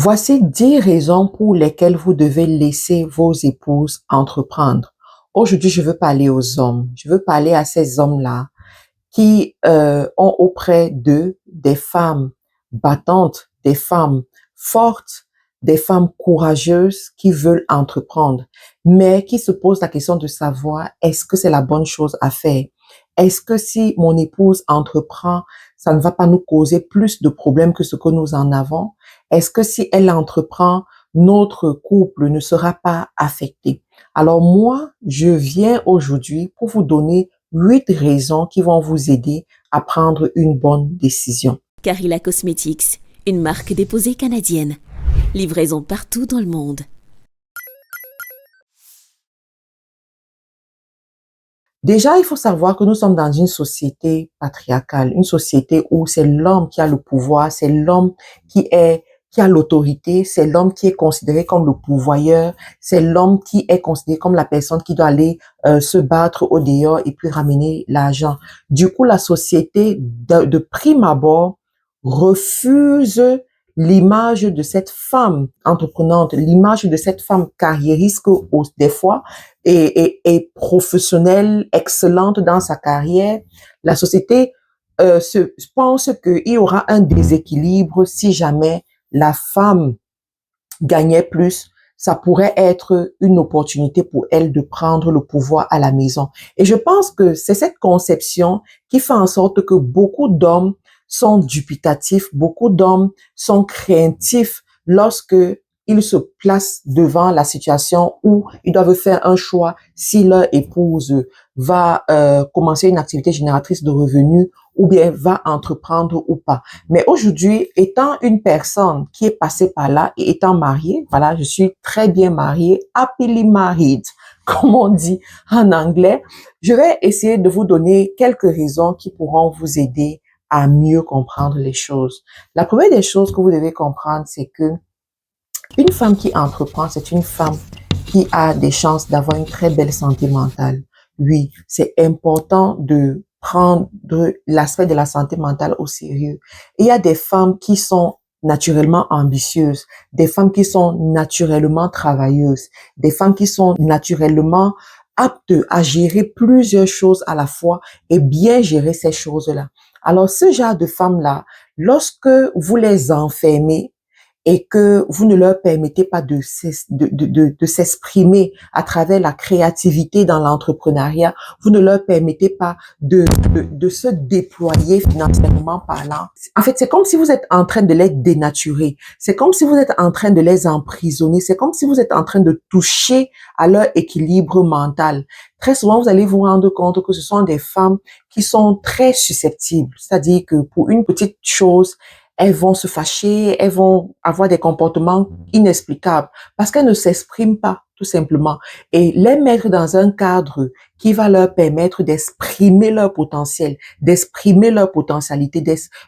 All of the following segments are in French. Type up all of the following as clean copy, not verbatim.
Voici 10 raisons pour lesquelles vous devez laisser vos épouses entreprendre. Aujourd'hui, je veux parler aux hommes. Je veux parler à ces hommes-là qui ont auprès d'eux des femmes battantes, des femmes fortes, des femmes courageuses qui veulent entreprendre, mais qui se posent la question de savoir est-ce que c'est la bonne chose à faire? Est-ce que si mon épouse entreprend, ça ne va pas nous causer plus de problèmes que ce que nous en avons? Est-ce que si elle entreprend, notre couple ne sera pas affecté? Alors moi, je viens aujourd'hui pour vous donner 8 raisons qui vont vous aider à prendre une bonne décision. Carilla Cosmetics, une marque déposée canadienne. Livraison partout dans le monde. Déjà, il faut savoir que nous sommes dans une société patriarcale, une société où c'est l'homme qui a le pouvoir, c'est l'homme qui a l'autorité, c'est l'homme qui est considéré comme le pourvoyeur, c'est l'homme qui est considéré comme la personne qui doit aller se battre au dehors et puis ramener l'argent. Du coup, la société de prime abord refuse l'image de cette femme entreprenante, l'image de cette femme carriériste que des fois est professionnelle, excellente dans sa carrière. La société pense qu'il y aura un déséquilibre si jamais la femme gagnait plus. Ça pourrait être une opportunité pour elle de prendre le pouvoir à la maison. Et je pense que c'est cette conception qui fait en sorte que beaucoup d'hommes sont dubitatifs, beaucoup d'hommes sont craintifs lorsque ils se placent devant la situation où ils doivent faire un choix si leur épouse va commencer une activité génératrice de revenus ou bien va entreprendre ou pas. Mais aujourd'hui, étant une personne qui est passée par là et étant mariée, voilà, je suis très bien mariée, happily married, comme on dit en anglais, je vais essayer de vous donner quelques raisons qui pourront vous aider à mieux comprendre les choses. La première des choses que vous devez comprendre, c'est que une femme qui entreprend, c'est une femme qui a des chances d'avoir une très belle santé mentale. Oui, c'est important de prendre l'aspect de la santé mentale au sérieux. Il y a des femmes qui sont naturellement ambitieuses, des femmes qui sont naturellement travailleuses, des femmes qui sont naturellement aptes à gérer plusieurs choses à la fois et bien gérer ces choses-là. Alors, ce genre de femmes-là, lorsque vous les enfermez, et que vous ne leur permettez pas de s'exprimer à travers la créativité dans l'entrepreneuriat, vous ne leur permettez pas de se déployer financièrement parlant. En fait, c'est comme si vous êtes en train de les dénaturer. C'est comme si vous êtes en train de les emprisonner. C'est comme si vous êtes en train de toucher à leur équilibre mental. Très souvent, vous allez vous rendre compte que ce sont des femmes qui sont très susceptibles. C'est-à-dire que pour une petite chose, elles vont se fâcher, elles vont avoir des comportements inexplicables parce qu'elles ne s'expriment pas, tout simplement. Et les mettre dans un cadre qui va leur permettre d'exprimer leur potentiel, d'exprimer leur potentialité,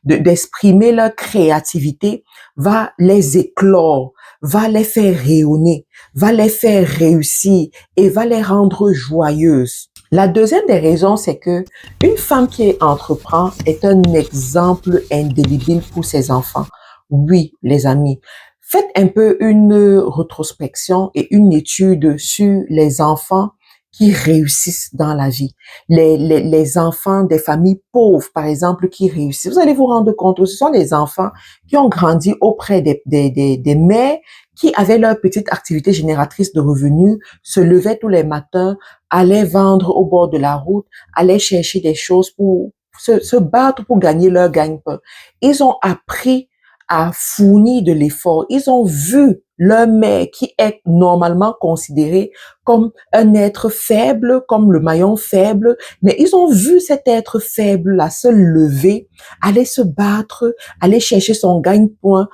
d'exprimer leur créativité, va les éclore, va les faire rayonner, va les faire réussir et va les rendre joyeuses. La deuxième des raisons, c'est que une femme qui entreprend est un exemple indélébile pour ses enfants. Oui, les amis, faites un peu une rétrospection et une étude sur les enfants qui réussissent dans la vie. Les enfants des familles pauvres, par exemple, qui réussissent. Vous allez vous rendre compte que ce sont des enfants qui ont grandi auprès des mères qui avaient leur petite activité génératrice de revenus, se levaient tous les matins, allaient vendre au bord de la route, allaient chercher des choses pour se battre pour gagner leur gagne-pain. Ils ont appris à fournir de l'effort. Ils ont vu leur mère qui est normalement considérée comme un être faible, comme le maillon faible, mais ils ont vu cet être faible-là se lever, aller se battre, aller chercher son gagne-pain,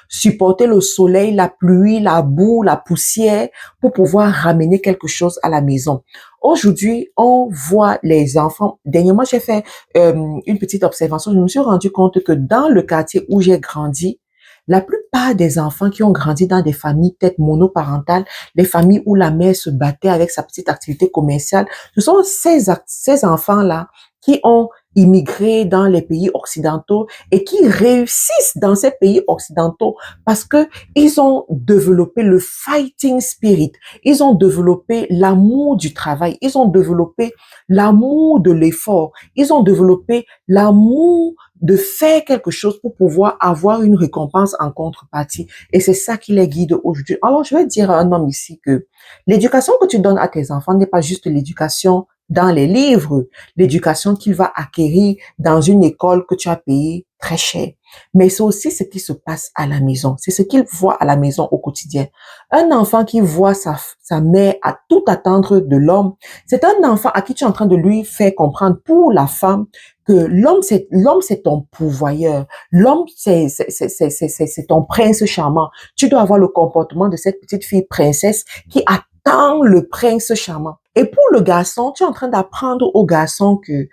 supporter le soleil, la pluie, la boue, la poussière pour pouvoir ramener quelque chose à la maison. Aujourd'hui, on voit les enfants. Dernièrement, j'ai fait une petite observation. Je me suis rendu compte que dans le quartier où j'ai grandi, la plupart des enfants qui ont grandi dans des familles peut-être monoparentales, les familles où la mère se battait avec sa petite activité commerciale, ce sont ces enfants-là qui ont immigré dans les pays occidentaux et qui réussissent dans ces pays occidentaux parce que ils ont développé le fighting spirit, ils ont développé l'amour du travail, ils ont développé l'amour de l'effort, ils ont développé l'amour de faire quelque chose pour pouvoir avoir une récompense en contrepartie. Et c'est ça qui les guide aujourd'hui. Alors, je vais dire à un homme ici que l'éducation que tu donnes à tes enfants n'est pas juste l'éducation dans les livres, l'éducation qu'il va acquérir dans une école que tu as payée très cher. Mais c'est aussi ce qui se passe à la maison. C'est ce qu'il voit à la maison au quotidien. Un enfant qui voit sa mère à tout attendre de l'homme, c'est un enfant à qui tu es en train de lui faire comprendre pour la femme que l'homme, c'est ton pourvoyeur. L'homme, c'est ton prince charmant. Tu dois avoir le comportement de cette petite fille princesse qui attend le prince charmant. Et pour le garçon, tu es en train d'apprendre au garçon que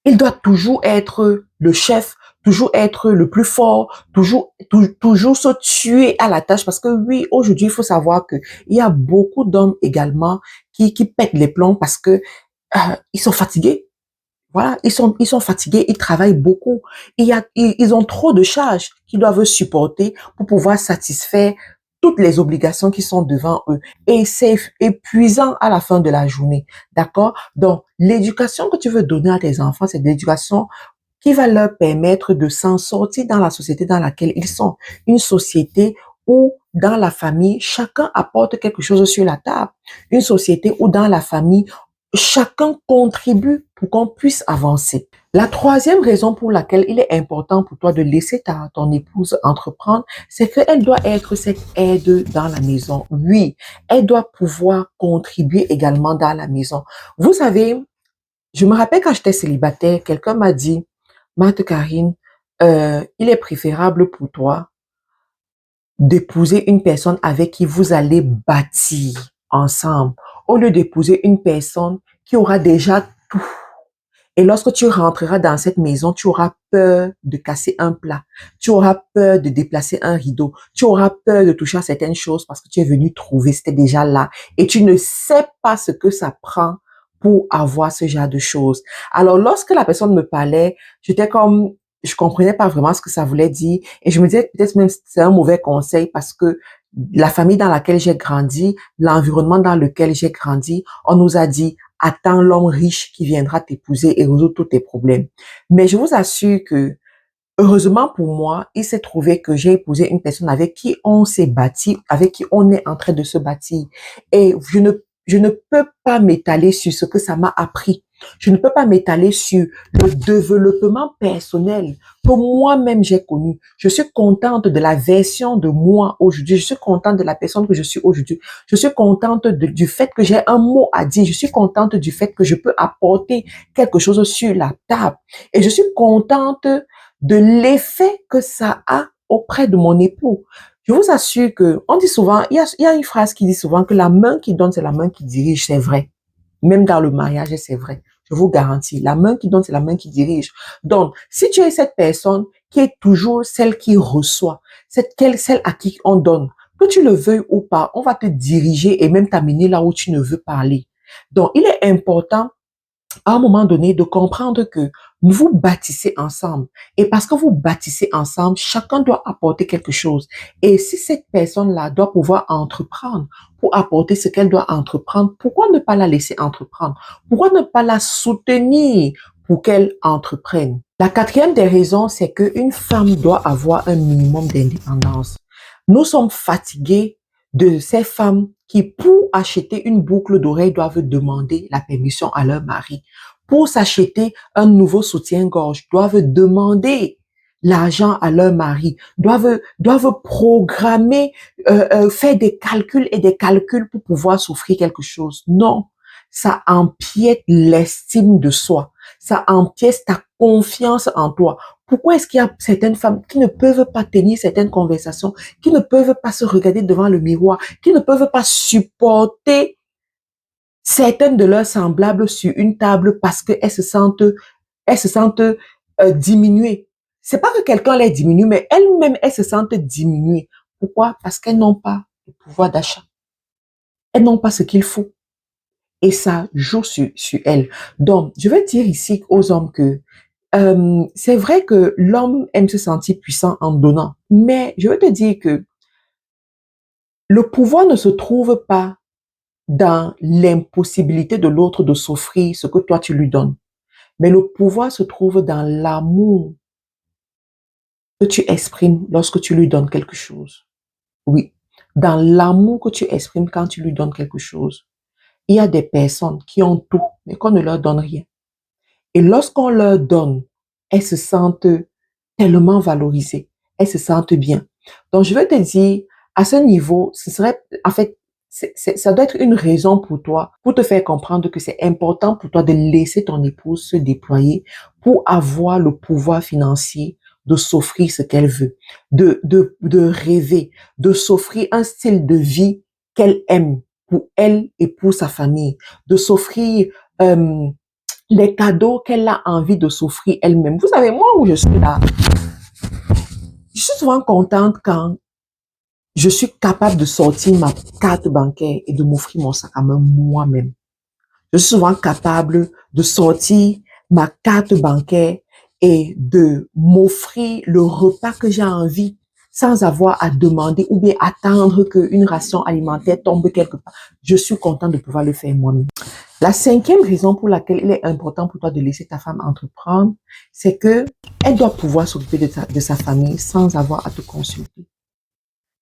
il doit toujours être le chef, toujours être le plus fort, toujours se tuer à la tâche. Parce que oui, aujourd'hui, il faut savoir que il y a beaucoup d'hommes également qui pètent les plombs parce que ils sont fatigués. Voilà, ils sont fatigués, ils travaillent beaucoup. Ils ont trop de charges qu'ils doivent supporter pour pouvoir satisfaire toutes les obligations qui sont devant eux. Et c'est épuisant à la fin de la journée. D'accord? Donc, l'éducation que tu veux donner à tes enfants, c'est l'éducation qui va leur permettre de s'en sortir dans la société dans laquelle ils sont. Une société où, dans la famille, chacun apporte quelque chose sur la table. Une société où, dans la famille, chacun contribue pour qu'on puisse avancer. La troisième raison pour laquelle il est important pour toi de laisser ton épouse entreprendre, c'est qu'elle doit être cette aide dans la maison. Oui, elle doit pouvoir contribuer également dans la maison. Vous savez, je me rappelle quand j'étais célibataire, quelqu'un m'a dit, Marthe Karine, il est préférable pour toi d'épouser une personne avec qui vous allez bâtir ensemble, au lieu d'épouser une personne qui aura déjà tout. Et lorsque tu rentreras dans cette maison, tu auras peur de casser un plat, tu auras peur de déplacer un rideau, tu auras peur de toucher à certaines choses parce que tu es venu trouver, c'était déjà là. Et tu ne sais pas ce que ça prend pour avoir ce genre de choses. Alors, lorsque la personne me parlait, j'étais comme, je comprenais pas vraiment ce que ça voulait dire. Et je me disais peut-être même c'est un mauvais conseil parce que la famille dans laquelle j'ai grandi, l'environnement dans lequel j'ai grandi, on nous a dit, attends l'homme riche qui viendra t'épouser et résoudre tous tes problèmes. Mais je vous assure que, heureusement pour moi, il s'est trouvé que j'ai épousé une personne avec qui on s'est bâti, avec qui on est en train de se bâtir. Et je ne peux pas m'étaler sur ce que ça m'a appris. Je ne peux pas m'étaler sur le développement personnel que moi-même j'ai connu. Je suis contente de la version de moi aujourd'hui. Je suis contente de la personne que je suis aujourd'hui. Je suis contente du fait que j'ai un mot à dire. Je suis contente du fait que je peux apporter quelque chose sur la table. Et je suis contente de l'effet que ça a auprès de mon époux. Je vous assure que, on dit souvent, il y a une phrase qui dit souvent que la main qui donne, c'est la main qui dirige, c'est vrai. Même dans le mariage, c'est vrai. Je vous garantis, la main qui donne, c'est la main qui dirige. Donc, si tu es cette personne qui est toujours celle qui reçoit, celle à qui on donne, que tu le veuilles ou pas, on va te diriger et même t'amener là où tu ne veux pas aller. Donc, il est important à un moment donné de comprendre que vous bâtissez ensemble. Et parce que vous bâtissez ensemble, chacun doit apporter quelque chose. Et si cette personne-là doit pouvoir entreprendre pour apporter ce qu'elle doit entreprendre, pourquoi ne pas la laisser entreprendre? Pourquoi ne pas la soutenir pour qu'elle entreprenne? La quatrième des raisons, c'est qu'une femme doit avoir un minimum d'indépendance. Nous sommes fatigués de ces femmes qui, pour acheter une boucle d'oreille, doivent demander la permission à leur mari. Pour s'acheter un nouveau soutien-gorge, doivent demander l'argent à leur mari, doivent programmer, faire des calculs et des calculs pour pouvoir s'offrir quelque chose. Non, ça empiète l'estime de soi, ça empiète ta confiance en toi. Pourquoi est-ce qu'il y a certaines femmes qui ne peuvent pas tenir certaines conversations, qui ne peuvent pas se regarder devant le miroir, qui ne peuvent pas supporter certaines de leurs semblables sur une table parce qu'elles se sentent diminuées. C'est pas que quelqu'un les diminue, mais elles-mêmes, elles se sentent diminuées. Pourquoi? Parce qu'elles n'ont pas le pouvoir d'achat. Elles n'ont pas ce qu'il faut. et ça joue sur elle. Donc, je veux dire ici aux hommes que c'est vrai que l'homme aime se sentir puissant en donnant, mais je veux te dire que le pouvoir ne se trouve pas dans l'impossibilité de l'autre de s'offrir ce que toi tu lui donnes, mais le pouvoir se trouve dans l'amour que tu exprimes lorsque tu lui donnes quelque chose. Oui, dans l'amour que tu exprimes quand tu lui donnes quelque chose. Il y a des personnes qui ont tout, mais qu'on ne leur donne rien. Et lorsqu'on leur donne, elles se sentent tellement valorisées. Elles se sentent bien. Donc, je veux te dire, à ce niveau, ce serait, en fait, ça doit être une raison pour toi, pour te faire comprendre que c'est important pour toi de laisser ton épouse se déployer pour avoir le pouvoir financier de s'offrir ce qu'elle veut, de rêver, de s'offrir un style de vie qu'elle aime pour elle et pour sa famille, de s'offrir les cadeaux qu'elle a envie de s'offrir elle-même. Vous savez, moi où je suis là, je suis souvent contente quand je suis capable de sortir ma carte bancaire et de m'offrir mon sac à main moi-même. Je suis souvent capable de sortir ma carte bancaire et de m'offrir le repas que j'ai envie sans avoir à demander ou bien attendre qu'une ration alimentaire tombe quelque part. Je suis contente de pouvoir le faire moi-même. La cinquième raison pour laquelle il est important pour toi de laisser ta femme entreprendre, c'est que elle doit pouvoir s'occuper de sa famille sans avoir à te consulter,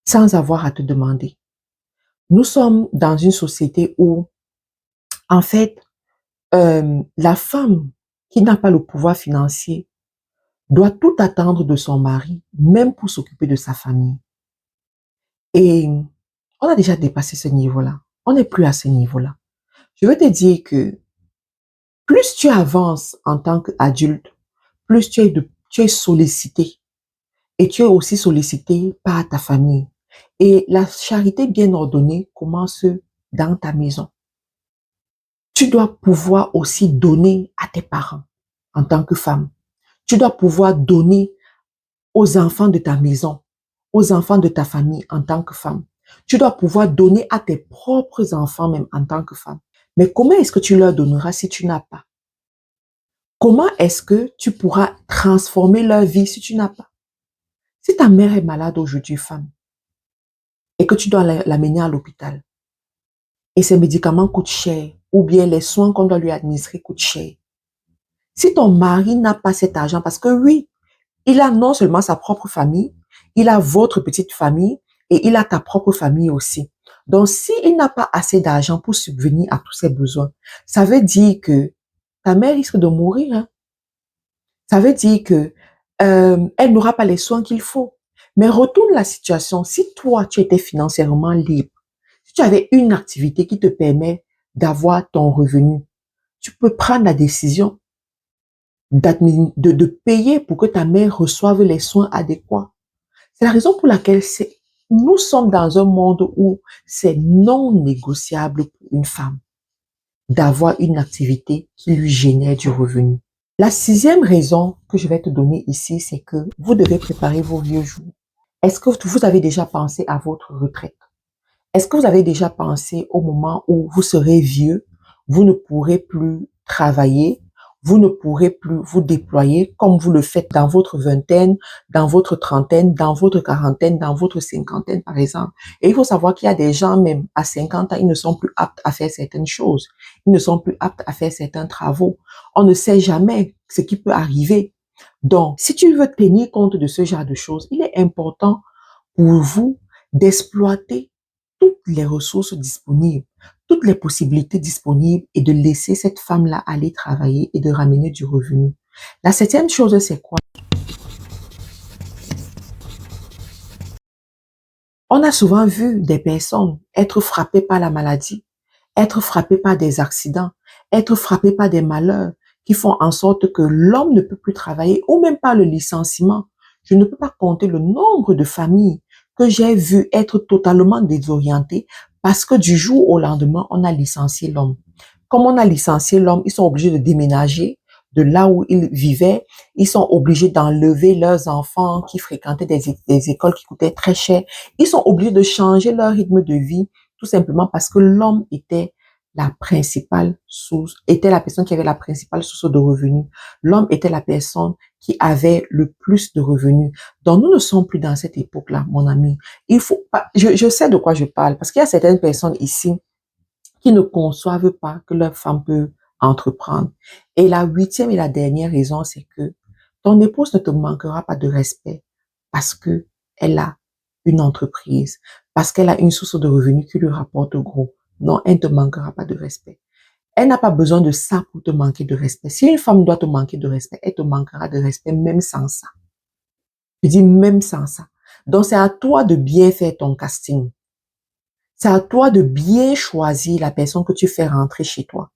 sans avoir à te demander. Nous sommes dans une société où, en fait, la femme qui n'a pas le pouvoir financier doit tout attendre de son mari, même pour s'occuper de sa famille. Et on a déjà dépassé ce niveau-là. On n'est plus à ce niveau-là. Je veux te dire que plus tu avances en tant qu'adulte, plus tu es sollicité. Et tu es aussi sollicité par ta famille. Et la charité bien ordonnée commence dans ta maison. Tu dois pouvoir aussi donner à tes parents en tant que femme. Tu dois pouvoir donner aux enfants de ta maison, aux enfants de ta famille en tant que femme. Tu dois pouvoir donner à tes propres enfants même en tant que femme. Mais comment est-ce que tu leur donneras si tu n'as pas? Comment est-ce que tu pourras transformer leur vie si tu n'as pas? Si ta mère est malade aujourd'hui, femme, et que tu dois l'amener à l'hôpital, et ses médicaments coûtent cher, ou bien les soins qu'on doit lui administrer coûtent cher. Si ton mari n'a pas cet argent, parce que oui, il a non seulement sa propre famille, il a votre petite famille, et il a ta propre famille aussi. Donc, s'il n'a pas assez d'argent pour subvenir à tous ses besoins, ça veut dire que ta mère risque de mourir. Hein? Ça veut dire que elle n'aura pas les soins qu'il faut. Mais retourne la situation. Si toi, tu étais financièrement libre, si tu avais une activité qui te permet d'avoir ton revenu, tu peux prendre la décision de payer pour que ta mère reçoive les soins adéquats. C'est la raison pour laquelle nous sommes dans un monde où c'est non négociable pour une femme d'avoir une activité qui lui génère du revenu. La sixième raison que je vais te donner ici, c'est que vous devez préparer vos vieux jours. Est-ce que vous avez déjà pensé à votre retraite? Est-ce que vous avez déjà pensé au moment où vous serez vieux, vous ne pourrez plus travailler, vous ne pourrez plus vous déployer comme vous le faites dans votre vingtaine, dans votre trentaine, dans votre quarantaine, dans votre cinquantaine, par exemple. Et il faut savoir qu'il y a des gens, même à 50 ans, ils ne sont plus aptes à faire certaines choses. Ils ne sont plus aptes à faire certains travaux. On ne sait jamais ce qui peut arriver. Donc, si tu veux tenir compte de ce genre de choses, il est important pour vous d'exploiter toutes les ressources disponibles, toutes les possibilités disponibles et de laisser cette femme-là aller travailler et de ramener du revenu. La septième chose, c'est quoi? On a souvent vu des personnes être frappées par la maladie, être frappées par des accidents, être frappées par des malheurs qui font en sorte que l'homme ne peut plus travailler ou même par le licenciement. Je ne peux pas compter le nombre de familles que j'ai vu être totalement désorientées parce que du jour au lendemain, on a licencié l'homme. Comme on a licencié l'homme, ils sont obligés de déménager de là où ils vivaient. Ils sont obligés d'enlever leurs enfants qui fréquentaient des écoles qui coûtaient très cher. Ils sont obligés de changer leur rythme de vie tout simplement parce que l'homme était la principale source, était la personne qui avait la principale source de revenus. L'homme était la personne qui avait le plus de revenus. Donc, nous ne sommes plus dans cette époque-là, mon ami. Il faut pas, je sais de quoi je parle, parce qu'il y a certaines personnes ici qui ne conçoivent pas que leur femme peut entreprendre. Et la 8e et la dernière raison, c'est que ton épouse ne te manquera pas de respect parce que elle a une entreprise, parce qu'elle a une source de revenus qui lui rapporte gros. Non, elle ne te manquera pas de respect. Elle n'a pas besoin de ça pour te manquer de respect. Si une femme doit te manquer de respect, elle te manquera de respect même sans ça. Je dis même sans ça. Donc, c'est à toi de bien faire ton casting. C'est à toi de bien choisir la personne que tu fais rentrer chez toi.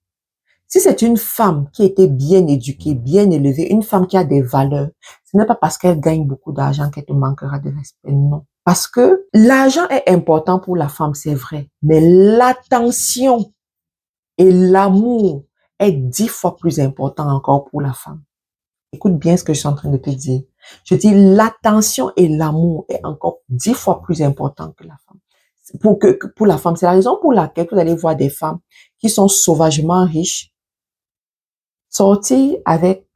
Si c'est une femme qui a été bien éduquée, bien élevée, une femme qui a des valeurs, ce n'est pas parce qu'elle gagne beaucoup d'argent qu'elle te manquera de respect, non. Parce que l'argent est important pour la femme, c'est vrai, mais l'attention et l'amour est 10 fois plus important encore pour la femme. Écoute bien ce que je suis en train de te dire. Je dis l'attention et l'amour est encore 10 fois plus important que la femme. Pour la femme, c'est la raison pour laquelle vous allez voir des femmes qui sont sauvagement riches sortir avec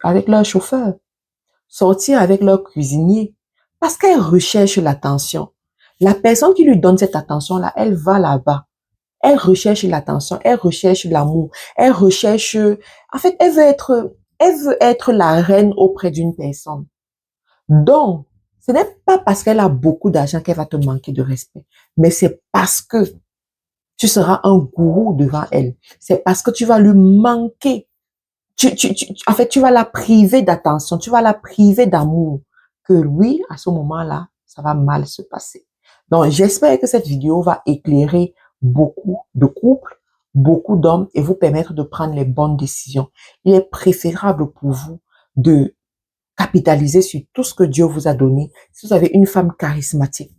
avec leur chauffeur, sortir avec leur cuisinier, parce qu'elles recherchent l'attention. La personne qui lui donne cette attention-là, elle va là-bas. Elle recherche l'attention, elle recherche l'amour, elle recherche, en fait, elle veut être la reine auprès d'une personne. Donc, ce n'est pas parce qu'elle a beaucoup d'argent qu'elle va te manquer de respect, mais c'est parce que tu seras un gourou devant elle. C'est parce que tu vas lui manquer. En fait, tu vas la priver d'attention, tu vas la priver d'amour, que oui, à ce moment-là, ça va mal se passer. Donc, j'espère que cette vidéo va éclairer beaucoup de couples, beaucoup d'hommes et vous permettre de prendre les bonnes décisions. Il est préférable pour vous de capitaliser sur tout ce que Dieu vous a donné. Si vous avez une femme charismatique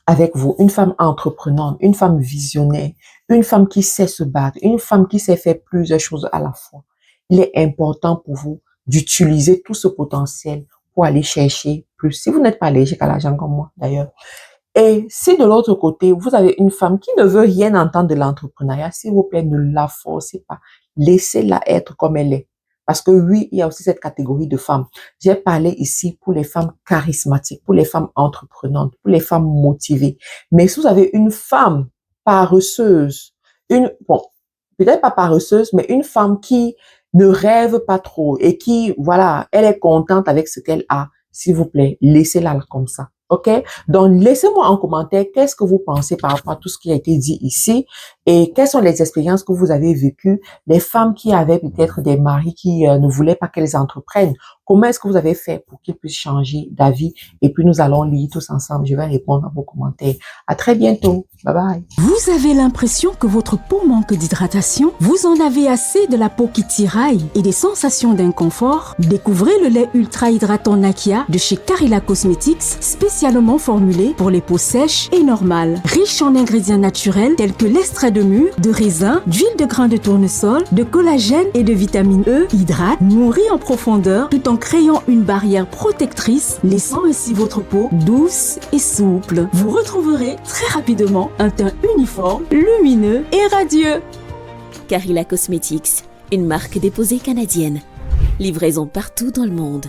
avec vous, une femme entreprenante, une femme visionnaire, une femme qui sait se battre, une femme qui sait faire plusieurs choses à la fois, il est important pour vous d'utiliser tout ce potentiel pour aller chercher plus. Si vous n'êtes pas allergique à l'argent comme moi, d'ailleurs. Et si de l'autre côté, vous avez une femme qui ne veut rien entendre de l'entrepreneuriat, s'il vous plaît, ne la forcez pas. Laissez-la être comme elle est. Parce que oui, il y a aussi cette catégorie de femmes. J'ai parlé ici pour les femmes charismatiques, pour les femmes entreprenantes, pour les femmes motivées. Mais si vous avez une femme paresseuse, peut-être pas paresseuse, mais une femme qui ne rêve pas trop et qui, voilà, elle est contente avec ce qu'elle a, s'il vous plaît, laissez-la comme ça. OK? Donc, laissez-moi en commentaire qu'est-ce que vous pensez par rapport à tout ce qui a été dit ici et quelles sont les expériences que vous avez vécues, les femmes qui avaient peut-être des maris qui ne voulaient pas qu'elles entreprennent. Comment est-ce que vous avez fait pour qu'ils puissent changer d'avis? Et puis, nous allons lire tous ensemble. Je vais répondre à vos commentaires. À très bientôt. Bye bye. Vous avez l'impression que votre peau manque d'hydratation? Vous en avez assez de la peau qui tiraille et des sensations d'inconfort? Découvrez le lait ultra hydratant Nakia de chez Carilla Cosmetics, spécialement formulé pour les peaux sèches et normales. Riche en ingrédients naturels tels que l'extrait de mûre, de raisin, d'huile de grain de tournesol, de collagène et de vitamine E, hydrate, nourrit en profondeur tout en créant une barrière protectrice, laissant ainsi votre peau douce et souple. Vous retrouverez très rapidement un teint uniforme, lumineux et radieux. Carilla Cosmetics, une marque déposée canadienne. Livraison partout dans le monde.